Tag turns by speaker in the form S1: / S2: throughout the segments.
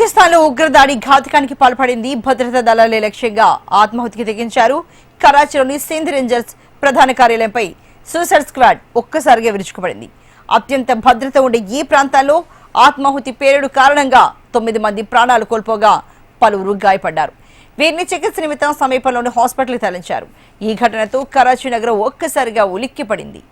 S1: పాకిస్తాన్ లో ఉగ్రదాడి ఘాతకానికి పాల్పడింది. భద్రతా దళాలే లక్ష్యంగా ఆత్మాహుతికి తెగించారు. కరాచీలోని సింధ్ రేంజర్స్ ప్రధాన కార్యాలయంపై సూసైడ్ స్క్వాడ్ ఒక్కసారిగా విరుచుకుపడింది. అత్యంత భద్రత ఉండే ఈ ప్రాంతాల్లో ఆత్మాహుతి పేలుడు కారణంగా 9 మంది ప్రాణాలు కోల్పోగా పలువురు గాయపడ్డారు. వీరిని చికిత్స నిమిత్తం సమీపంలోని హాస్పిటల్కి తరలించారు. ఈ ఘటనతో కరాచీ నగరం ఒక్కసారిగా ఉలిక్కిపడింది.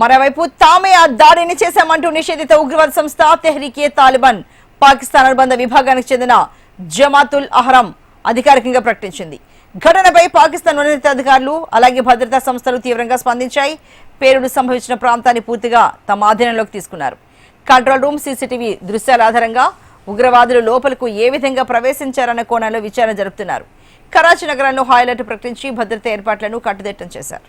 S1: మరోవైపు తామే ఆ దాడిని చేశామంటూ నిషేధిత ఉగ్రవాద సంస్థ తెహ్రీకే తాలిబాన్ పాకిస్తాన్ అనుబంధ విభాగానికి చెందిన జమాతుల్ అహ్రమ్ అధికారికంగా ప్రకటించింది. ఘటనపై పాకిస్తాన్ ఉన్నతాధికారులు అలాగే భద్రతా సంస్థలు తీవ్రంగా స్పందించాయి. పేలుడు సంభవించిన ప్రాంతాన్ని పూర్తిగా తమ ఆధీనంలోకి తీసుకున్నారు. కంట్రోల్ రూమ్ సీసీటీవీ దృశ్యాల ఆధారంగా ఉగ్రవాదులు లోపలకు ఏ విధంగా ప్రవేశించారన్న కోణంలో విచారణ జరుపుతున్నారు. కరాచీ నగరంలో హై అలర్ట్ ప్రకటించి భద్రతా ఏర్పాట్లను కట్టుదిట్టం చేశారు.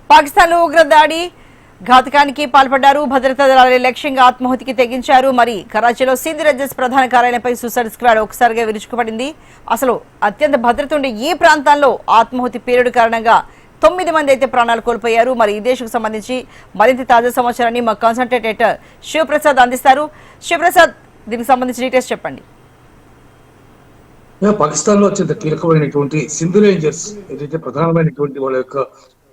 S1: పాకిస్తాన్ లో ఉగ్రదాడి ఘాతకానికి పాల్పడ్డారు. భద్రతా దళాల లక్ష్యంగా ఆత్మాహుతికి తెగించారు. మరి కరాచీలో సింధ్ రేంజర్స్ ప్రధాన కార్యాలయంపై సూసైడ్ స్క్వాడ్ ఒకసారిగా విరుచుకుపడింది. అసలు అత్యంత భద్రత ఉండే ఈ ప్రాంతాల్లో ఆత్మాహుతి పేలుడు కారణంగా 9 మంది అయితే ప్రాణాలు కోల్పోయారు. మరి ఈ దేశకు సంబంధించి మరింత తాజా సమాచారాన్ని మా కాన్సంట్రేటర్ శివప్రసాద్ అందిస్తారు. శివప్రసాద్, దీనికి సంబంధించి డీటెయిల్స్ చెప్పండి.
S2: పాకిస్తాన్ లో అత్యంత కీలకమైనటువంటి సింధ్ రేంజర్స్ ఏదైతే ప్రధానమైనటువంటి వాళ్ళ యొక్క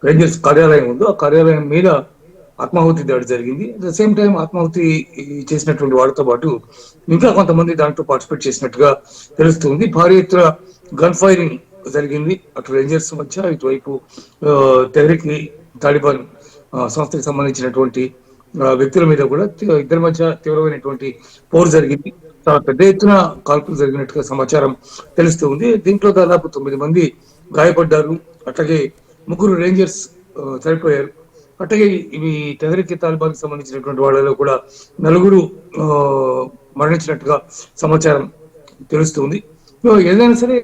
S2: రేంజర్స్ కార్యాలయం ఉందో ఆ కార్యాలయం మీద ఆత్మాహుతి దాడి జరిగింది. అట్ ద సేమ్ టైం ఆత్మాహుతి చేసినటువంటి వాళ్ళతో పాటు ఇంకా కొంతమంది దాంట్లో పార్టిసిపేట్ చేసినట్టుగా తెలుస్తుంది. భారీ ఎత్తున గన్ ఫైరింగ్ జరిగింది అటు రేంజర్స్ మధ్య, ఇటువైపు తెహ్రీక్ తాలిబాన్ సంస్థకి సంబంధించినటువంటి వ్యక్తుల మీద కూడా ఇద్దరి మధ్య తీవ్రమైనటువంటి పోరు జరిగింది. చాలా పెద్ద ఎత్తున కాల్పులు జరిగినట్టుగా సమాచారం తెలుస్తుంది. దీంట్లో దాదాపు 9 మంది గాయపడ్డారు. అట్లాగే 3 రేంజర్స్ చనిపోయారు. అట్లాగే ఇవి తెహ్రీక్ తాలిబాన్ కి సంబంధించినటువంటి వాళ్ళలో కూడా 4 మరణించినట్టుగా సమాచారం తెలుస్తుంది. ఏదైనా సరే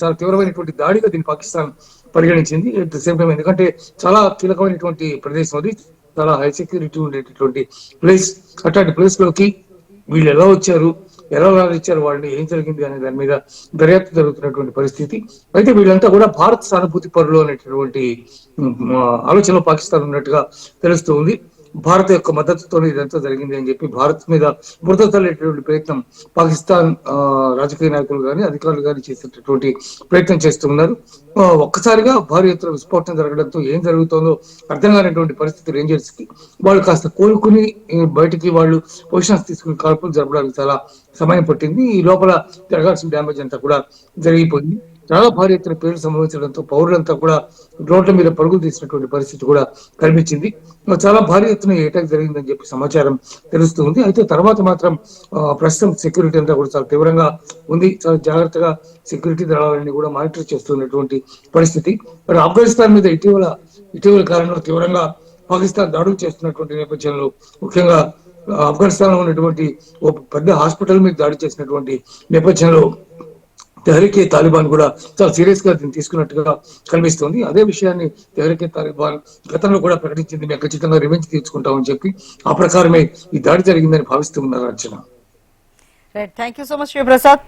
S2: చాలా తీవ్రమైనటువంటి దాడిగా దీన్ని పాకిస్తాన్ పరిగణించింది. అట్ ద సేమ్ టైం ఎందుకంటే చాలా కీలకమైనటువంటి ప్రదేశం అది, చాలా హై సెక్యూరిటీ ఉండేటటువంటి ప్లేస్. అట్లాంటి ప్లేస్ లోకి వీళ్ళు ఎలా వచ్చారు, ఎలా రానిచ్చారు, వాళ్ళని ఏం జరిగింది అనే దాని మీద దర్యాప్తు జరుగుతున్నటువంటి పరిస్థితి. అయితే వీళ్ళంతా కూడా భారత్ సానుభూతి పరులు అనేటటువంటి ఆలోచనలో పాకిస్తాన్ ఉన్నట్టుగా తెలుస్తుంది. భారత్ యొక్క మద్దతుతో ఇదంతా జరిగింది అని చెప్పి భారత్ మీద బురద చల్లేటటువంటి ప్రయత్నం పాకిస్తాన్ రాజకీయ నాయకులు కానీ అధికారులు కానీ చేసేటటువంటి ప్రయత్నం చేస్తున్నారు. ఒక్కసారిగా భారీ ఎత్తున విస్ఫోటనం జరగడంతో ఏం జరుగుతుందో అర్థం కానిటువంటి పరిస్థితి రేంజర్స్ కి. వాళ్ళు కాస్త కోలుకుని బయటికి వాళ్ళు పొజిషన్స్ తీసుకుని కాల్పులు జరపడానికి చాలా సమయం పట్టింది. ఈ లోపల జరగాల్సిన డ్యామేజ్ అంతా కూడా జరిగిపోయింది. చాలా భారీ ఎత్తున పేర్లు సంభవించడంతో పౌరులంతా కూడా రోడ్ల మీద పరుగులు తీసినటువంటి పరిస్థితి కూడా కనిపించింది. చాలా భారీ ఎత్తున అటాక్ జరిగిందని చెప్పి సమాచారం తెలుస్తుంది. అయితే తర్వాత మాత్రం ప్రస్తుతం సెక్యూరిటీ అంతా కూడా చాలా తీవ్రంగా ఉంది. చాలా జాగ్రత్తగా సెక్యూరిటీ దళాలన్నీ కూడా మానిటర్ చేస్తున్నటువంటి పరిస్థితి. మరి ఆఫ్ఘనిస్తాన్ మీద ఇటీవల కాలంలో తీవ్రంగా పాకిస్తాన్ దాడులు చేస్తున్నటువంటి నేపథ్యంలో, ముఖ్యంగా ఆఫ్ఘనిస్తాన్ లో ఉన్నటువంటి ఒక పెద్ద హాస్పిటల్ మీద దాడి చేసినటువంటి నేపథ్యంలో తెహ్రీక్ తాలిబాన్ కూడా చాలా సీరియస్ గా దీన్ని తీసుకున్నట్టుగా కనిపిస్తుంది. అదే విషయాన్ని తెహ్రీక్ తాలిబాన్ గతంలో కూడా ప్రకటించింది, మేము ఖచ్చితంగా రివెంజ్ తీర్చుకుంటామని చెప్పి. ఆ ప్రకారమే ఈ దాడి జరిగిందని భావిస్తూ ఉన్నారు. Archana.
S1: Thank you so much Sivaprasad.